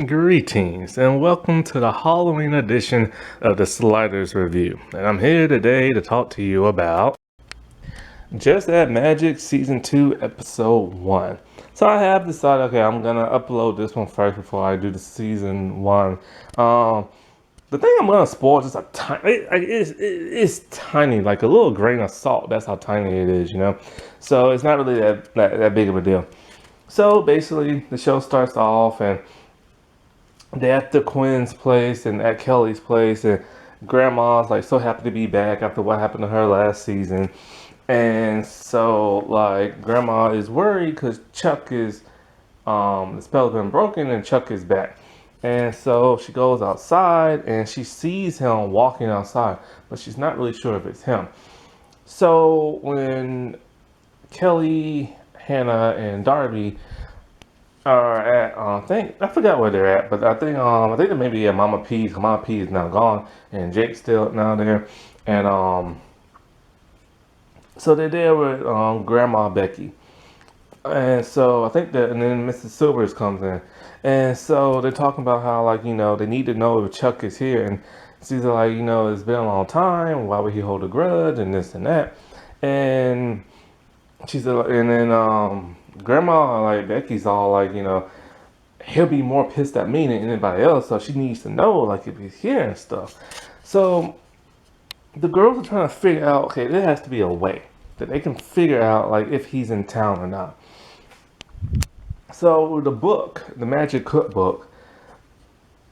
Greetings and welcome to the Halloween edition of the Sliders Review. And I'm here today to talk to you about Just Add Magic Season 2 Episode 1. So I have decided, okay, I'm going to upload this one first before I do the Season 1. The thing I'm going to spoil is just a tiny, it's tiny, like a little grain of salt. That's how tiny it is, you know? So it's not really that big of a deal. So basically, the show starts off and they're at the Quinn's place and at Kelly's place, and Grandma's like so happy to be back after what happened to her last season. And so like Grandma is worried because Chuck is the spell's been broken and Chuck is back. And so she goes outside and she sees him walking outside, but she's not really sure if it's him. So when Kelly, Hannah, and Darby are at I forgot where they're at, but I think they may be at Mama P's. Mama P is now gone, and Jake's still now there, and so they're there with Grandma Becky, and so I think that, and then Mrs. Silvers comes in, and so they're talking about how like they need to know if Chuck is here, and she's like it's been a long time. Why would he hold a grudge and this and that, and she said, and then Grandma, like Becky's all like, he'll be more pissed at me than anybody else, so she needs to know, like, if he's here and stuff. So the girls are trying to figure out, okay, there has to be a way that they can figure out, like, if he's in town or not. So the book, the Magic Cookbook,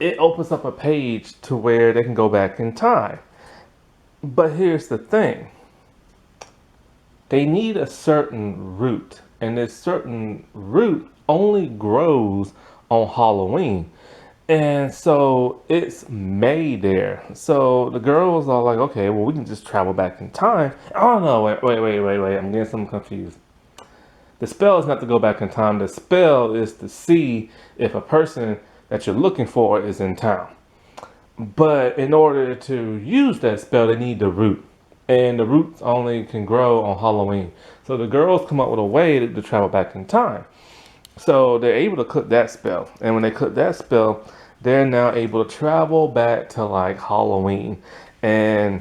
it opens up a page to where they can go back in time. But here's the thing. They need a certain root, and this certain root only grows on Halloween. And so it's May there. So the girls are like, okay, well, we can just travel back in time. Oh, no, wait. I'm getting something confused. The spell is not to go back in time. The spell is to see if a person that you're looking for is in town. But in order to use that spell, they need the root. And the roots only can grow on Halloween. So the girls come up with a way to travel back in time. So they're able to cook that spell. And when they cook that spell, they're now able to travel back to like Halloween. But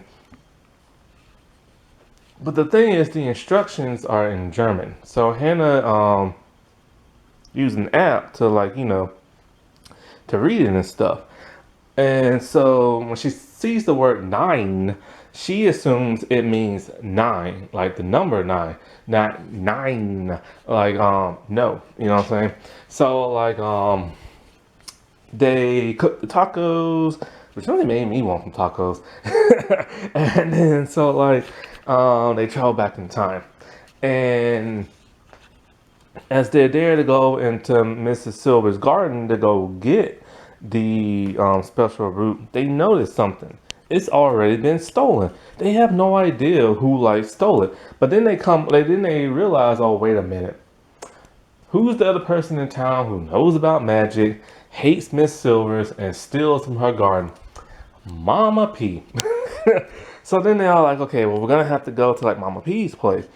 the thing is, the instructions are in German. So Hannah used an app to to read it and stuff. And so when she sees the word 9, she assumes it means 9, like the number 9, not 9, like no, you know what I'm saying? So like they cooked the tacos, which really made me want some tacos. And then so like they travel back in time. And as they're there to go into Mrs. Silver's garden to go get the special root, they notice something. It's already been stolen. They have no idea who stole it. But then they realize, oh, wait a minute. Who's the other person in town who knows about magic, hates Miss Silvers, and steals from her garden? Mama P. So then they're all like, okay, well, we're gonna have to go to Mama P's place,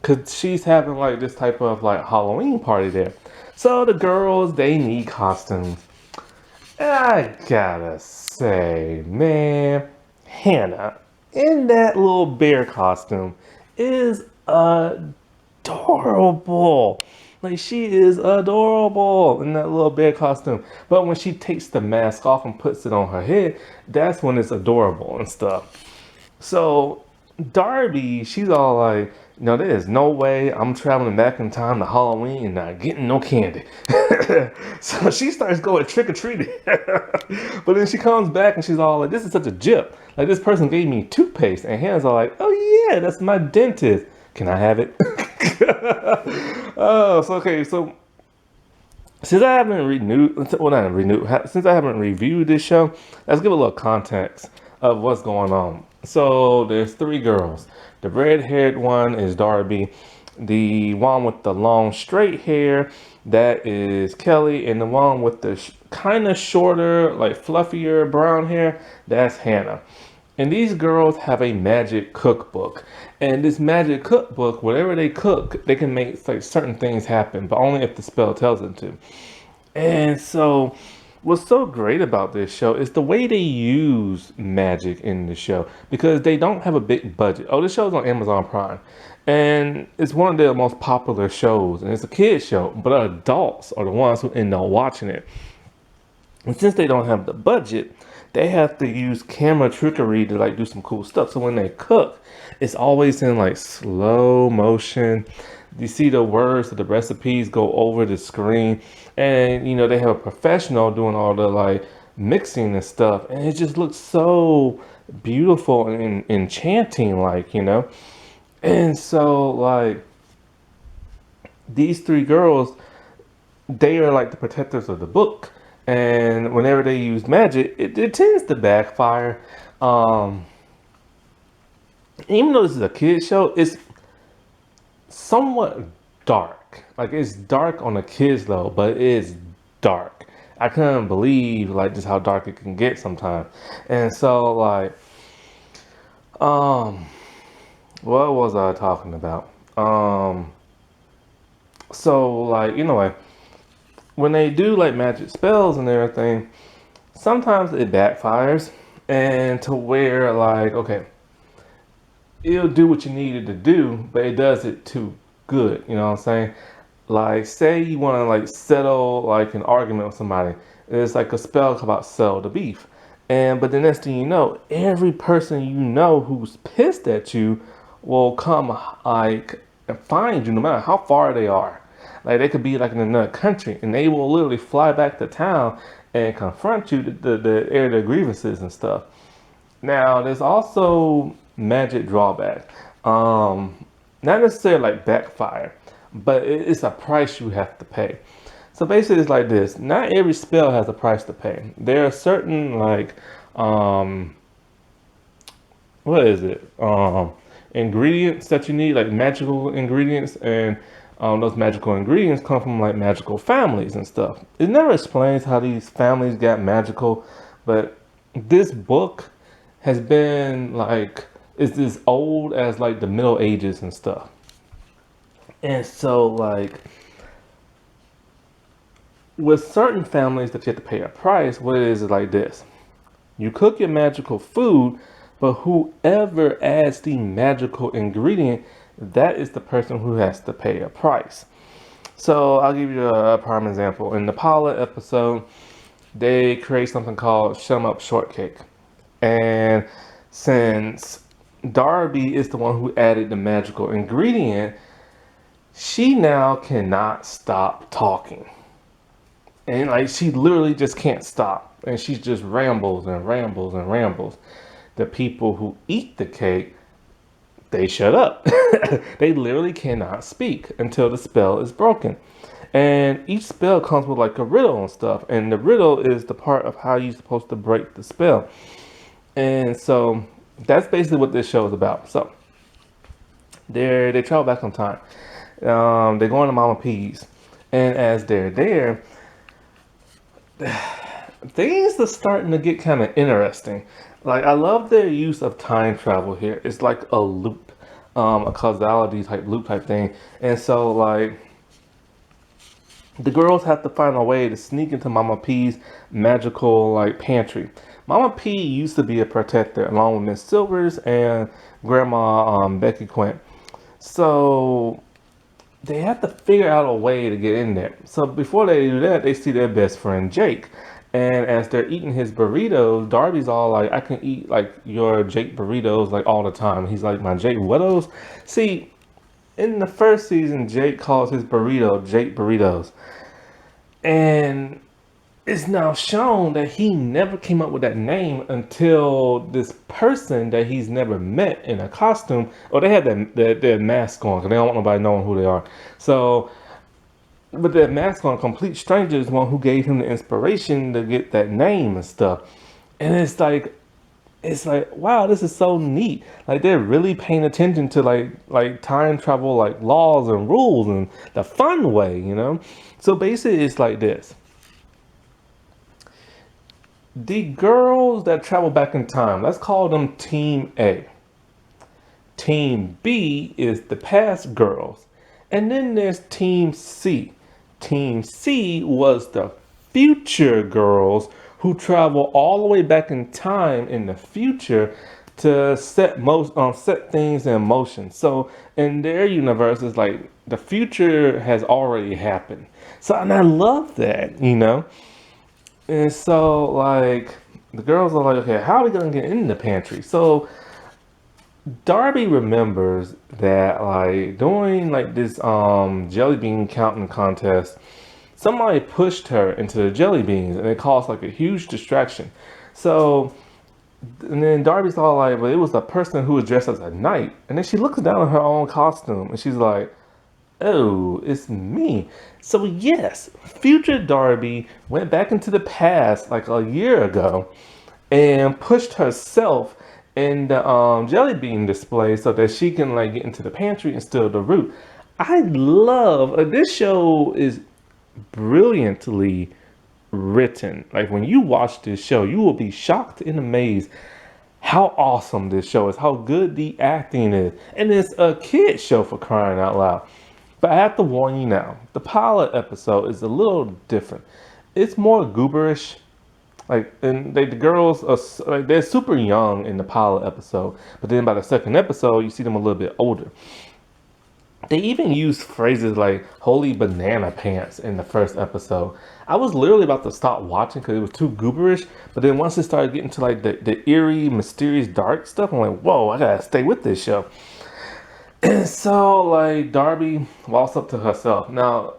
cause she's having this type of Halloween party there. So the girls, they need costumes. And I gotta say, man, Hannah in that little bear costume is adorable. Like, she is adorable in that little bear costume. But when she takes the mask off and puts it on her head, that's when it's adorable and stuff. So Darby, she's all like, no, there is no way I'm traveling back in time to Halloween and not getting no candy. So she starts going trick-or-treating. But then she comes back and she's all like, this is such a jip. Like, this person gave me toothpaste. And Hannah's all like, oh yeah, that's my dentist. Can I have it? Oh, so okay, so since I haven't since I haven't reviewed this show, let's give a little context of what's going on. So there's 3 girls. The red-haired one is Darby. The one with the long straight hair, that is Kelly. And the one with the kind of shorter, fluffier brown hair, that's Hannah. And these girls have a magic cookbook. And this magic cookbook, whatever they cook, they can make certain things happen, but only if the spell tells them to. And so what's so great about this show is the way they use magic in the show, because they don't have a big budget. Oh, this show's on Amazon Prime, and it's one of their most popular shows, and it's a kids show, but adults are the ones who end up watching it. And since they don't have the budget, they have to use camera trickery to like do some cool stuff. So when they cook, it's always in like slow motion. You see the words of the recipes go over the screen, and they have a professional doing all the like mixing and stuff, and it just looks so beautiful and enchanting, And so like these three girls, they are like the protectors of the book, and whenever they use magic, it tends to backfire. Um, Even though this is a kid's show, it's somewhat dark. Like it's dark on a kid's level, but it is dark. I couldn't believe like just how dark it can get sometimes. And so um, what was I talking about? So like when they do like magic spells and everything, sometimes it backfires, and to where like okay, it'll do what you needed to do, but it does it too good. You know what I'm saying? Like, say you want to like settle like an argument with somebody. It's like a spell about settle the beef, and but the next thing you know, every person you know who's pissed at you will come like and find you, no matter how far they are. Like they could be like in another country, and they will literally fly back to town and confront you to air their grievances and stuff. Now, there's also magic drawback. Not necessarily like backfire, but it's a price you have to pay. So basically, it's like this: not every spell has a price to pay. There are certain what is it? Ingredients that you need, like magical ingredients, and those magical ingredients come from like magical families and stuff. It never explains how these families got magical, but this book has been like it's as old as like the Middle Ages and stuff. And so like with certain families that you have to pay a price, what it is like this. You cook your magical food, but whoever adds the magical ingredient, that is the person who has to pay a price. So I'll give you a prime example. In the pilot episode, they create something called Shut 'em Up Shortcake. And since Darby is the one who added the magical ingredient, she now cannot stop talking. And like she literally just can't stop. And she just rambles and rambles and rambles. The people who eat the cake, they shut up. They literally cannot speak until the spell is broken. And each spell comes with like a riddle and stuff. And the riddle is the part of how you're supposed to break the spell. And so that's basically what this show is about. So they travel back on time. They go into Mama P's, and as they're there, things are starting to get kind of interesting. Like I love their use of time travel here. It's like a loop, a causality type loop type thing. And so like the girls have to find a way to sneak into Mama P's magical like pantry. Mama P used to be a protector along with Miss Silvers and Grandma Becky Quint. So they have to figure out a way to get in there. So before they do that, they see their best friend Jake. And as they're eating his burritos, Darby's all like, I can eat like your Jake burritos like all the time. He's like, my Jake Widows. See, in the first season, Jake calls his burrito Jake Burritos. And it's now shown that he never came up with that name until this person that he's never met in a costume, or they had their mask on because they don't want nobody knowing who they are. So, but their mask on, complete stranger is one who gave him the inspiration to get that name and stuff. And it's like wow, this is so neat. Like they're really paying attention to like time travel, like laws and rules and the fun way. So basically, it's like this. The girls that travel back in time, let's call them Team A. Team B is the past girls. And then there's Team C. Team C was the future girls who travel all the way back in time in the future to set things in motion. So in their universe, it's like the future has already happened. So and I love that, you know. And so like the girls are like, okay, how are we gonna get in the pantry? So Darby remembers that like during like this jelly bean counting contest, somebody pushed her into the jelly beans and it caused like a huge distraction. So and then Darby's all like, well, it was a person who was dressed as a knight. And then she looks down at her own costume and she's like, oh, it's me. So yes, future Darby went back into the past like a year ago and pushed herself in the jelly bean display so that she can like get into the pantry and steal the root. I love this show is brilliantly written. Like when you watch this show, you will be shocked and amazed how awesome this show is, how good the acting is. And it's a kid show for crying out loud. But I have to warn you now, the pilot episode is a little different. It's more gooberish. Like, and the girls are like they're super young in the pilot episode, but then by the second episode, you see them a little bit older. They even use phrases like "holy banana pants" in the first episode. I was literally about to stop watching because it was too gooberish, but then once it started getting to like the eerie, mysterious, dark stuff, I'm like, whoa, I gotta stay with this show. And so, like, Darby walks up to herself. Now,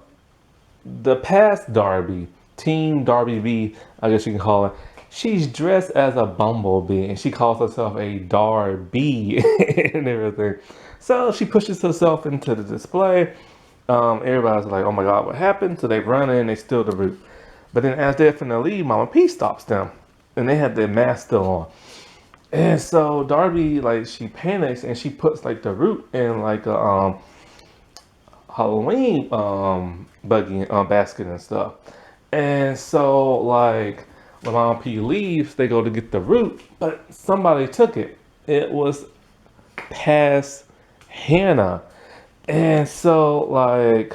the past Darby, Team Darby V, I guess you can call her, she's dressed as a bumblebee and she calls herself a Darby and everything. So she pushes herself into the display. Everybody's like, oh my God, what happened? So they run in, they steal the root. But then as they're finna leave, Mama P stops them and they have their mask still on. And so Darby, like, she panics and she puts like the root in like a Halloween buggy basket and stuff. And so like when Mom P leaves, they go to get the root, but somebody took it. It was past Hannah. And so like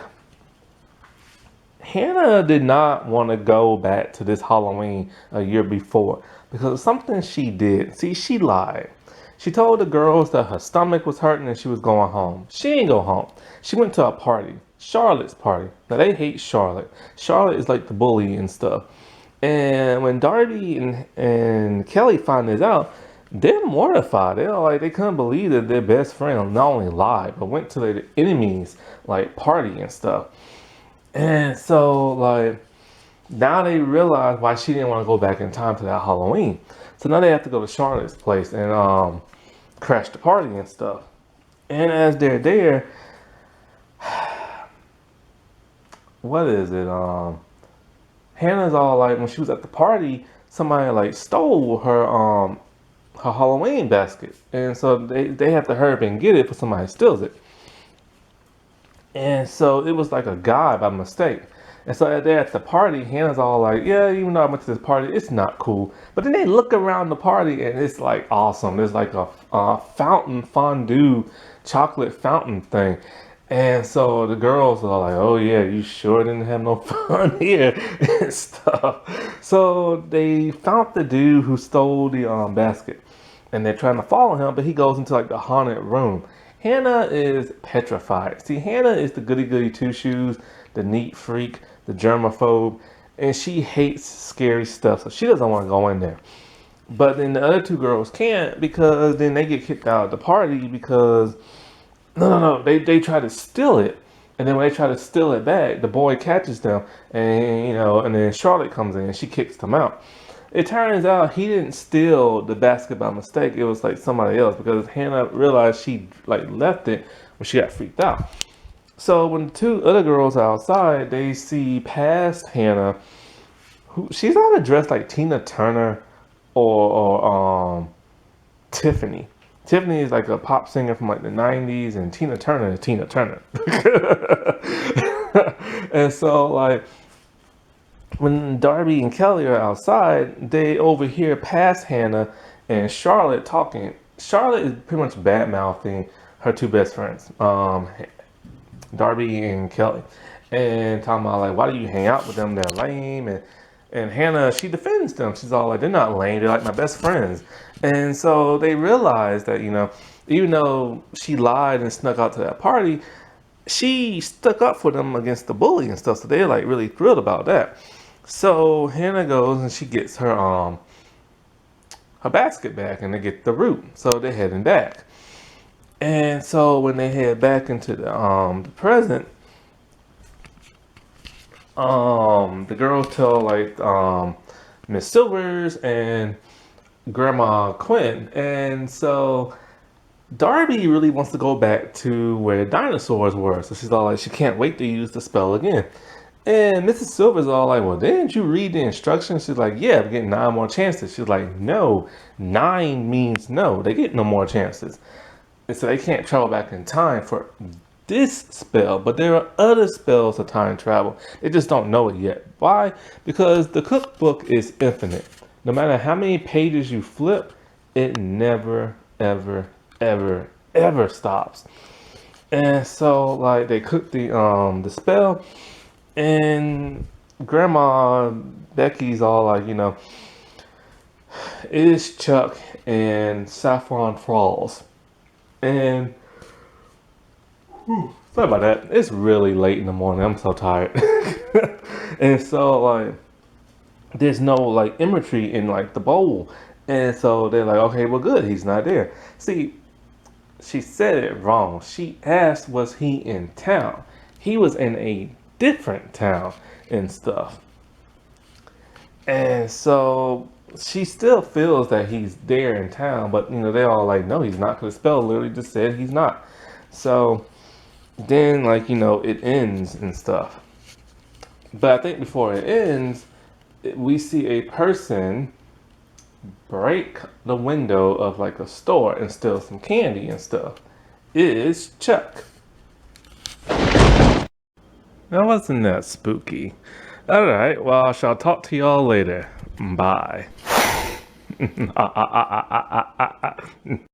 Hannah did not want to go back to this Halloween a year before because of something she did. See, she lied. She told the girls that her stomach was hurting and she was going home. She didn't go home. She went to a party, Charlotte's party. Now they hate Charlotte. Charlotte is like the bully and stuff. And when Darby and Kelly find this out, they're mortified. They're like, they couldn't believe that their best friend not only lied, but went to their enemies like party and stuff. And so like now they realize why she didn't want to go back in time to that Halloween. So now they have to go to Charlotte's place and crash the party and stuff. And as they're there, what is it? Hannah's all like, when she was at the party, somebody like stole her Halloween basket, and so they have to hurry up and get it before somebody steals it. And so it was like a guy by mistake. And so they're at the party, Hannah's all like, yeah, even though I went to this party, it's not cool. But then they look around the party and it's like awesome. There's like a fountain fondue, chocolate fountain thing. And so the girls are like, oh yeah, you sure didn't have no fun here and stuff. So they found the dude who stole the basket. And they're trying to follow him, but he goes into like the haunted room. Hannah is petrified. See, Hannah is the goody goody two shoes, the neat freak, the germaphobe, and she hates scary stuff, so she doesn't want to go in there. But then the other two girls can't because then they get kicked out of the party because no, they try to steal it. And then when they try to steal it back, the boy catches them and and then Charlotte comes in and she kicks them out. It turns out he didn't steal the basket by mistake. It was like somebody else because Hannah realized she like left it when she got freaked out. So when the two other girls are outside, they see past Hannah, who she's either dressed like Tina Turner or Tiffany. Tiffany is like a pop singer from like the 90s and Tina Turner is Tina Turner. And so like when Darby and Kelly are outside, they overhear past Hannah and Charlotte talking. Charlotte is pretty much bad mouthing her two best friends, Darby and Kelly, and talking about like, why do you hang out with them? They're lame, and And Hannah, she defends them. She's all like, they're not lame. They're like my best friends. And so they realize that, even though she lied and snuck out to that party, she stuck up for them against the bully and stuff. So they're like really thrilled about that. So Hannah goes and she gets her basket back and they get the root. So they're heading back. And so when they head back into the present, the girls tell like Miss Silvers and Grandma Quinn, and so Darby really wants to go back to where dinosaurs were. So she's all like, she can't wait to use the spell again. And Mrs. Silver's all like, well, didn't you read the instructions? She's like, yeah, I'm getting 9 more chances. She's like, no, 9 means no. They get no more chances. And so they can't travel back in time for this spell, but there are other spells of time travel. They just don't know it yet. Why? Because the cookbook is infinite. No matter how many pages you flip, it never, ever, ever, ever stops. And so like they cook the spell, and Grandma Becky's all like, it's Chuck and Saffron Falls. And sorry about that. It's really late in the morning. I'm so tired. And so like there's no like imagery in like the bowl. And so they're like, okay, well good, he's not there. See, she said it wrong. She asked, was he in town? He was in a different town and stuff. And so she still feels that he's there in town, but they're all like, no, he's not, because the spell literally just said he's not. So then like, it ends and stuff. But I think before it ends, we see a person break the window of like a store and steal some candy and stuff. It is Chuck. That wasn't that spooky. Alright, well, I shall talk to y'all later. Bye.